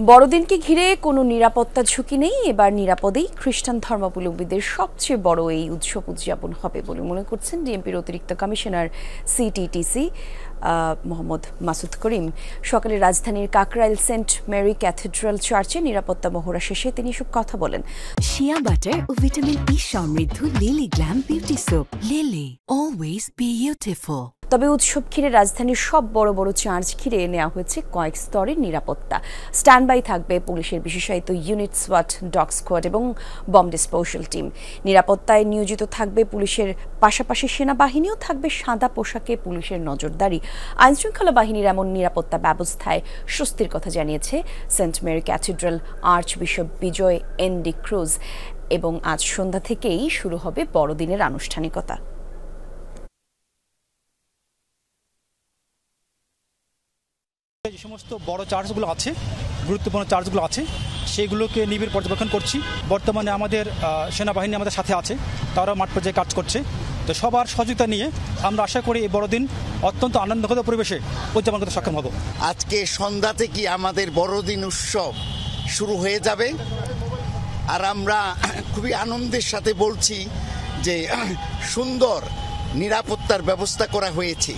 বড়দিনকে ঘিরে কোনো নিরাপত্তা ঝুঁকি নেই। এবার নিরাপদেই খ্রিস্টান ধর্মাবলম্বীদের সবচেয়ে বড় এই উৎসব উদযাপন হবে বলে মনে করছেন ডিএমপির অতিরিক্ত কমিশনার সিটিটিসি মোহাম্মদ মাসুদ করিম। সকালে রাজধানীর কাকরাইল সেন্ট মেরি ক্যাথেড্রাল চার্চে নিরাপত্তা মহড়া শেষে তিনি এসব কথা বলেন। শিয়া বাটার ও ভিটামিন ই সমৃদ্ধ lily glam beauty soap. Lily, always beautiful. তবে উৎসব ঘিরে রাজধানীর সব বড় বড় চার্চ ঘিরে নেওয়া হয়েছে কয়েক স্তরের নিরাপত্তা। স্ট্যান্ড বাই থাকবে পুলিশের বিশেষায়িত ইউনিট, সোয়াট, ডগ স্কোয়াড এবং বম ডিসপোজাল টিম। নিরাপত্তায় নিয়োজিত থাকবে পুলিশের পাশাপাশি সেনাবাহিনীও থাকবে সাদা পোশাকে পুলিশের নজরদারি। আইনশৃঙ্খলা বাহিনীর এমন নিরাপত্তা ব্যবস্থায় স্বস্তির কথা জানিয়েছে Saint Mary cathedral archbishop Vijay ND. Cruz. এবং আজ সন্ধ্যা থেকেই শুরু হবে বড়দিনের আনুষ্ঠানিকতা। যে সমস্ত বড় চার্চগুলো আছে, গুরুত্বপূর্ণ চার্চগুলো আছে, সেগুলোকে নিবিড় পর্যবেক্ষণ করছি। বর্তমানে আমাদের সেনাবাহিনী আমাদের সাথে আছে, তারা মাঠ পর্যায়ে কাজ করছে। তো সবার সহযোগিতা নিয়ে আমরা আশা করি এই বড়দিন অত্যন্ত আনন্দঘন পরিবেশে উদযাপন করতে সক্ষম হব। আজকে সন্ধ্যা থেকে আমাদের বড়দিন উৎসব শুরু হয়ে যাবে। আর আমরা খুবই আনন্দের সাথে বলছি যে সুন্দর নিরাপত্তার ব্যবস্থা করা হয়েছে।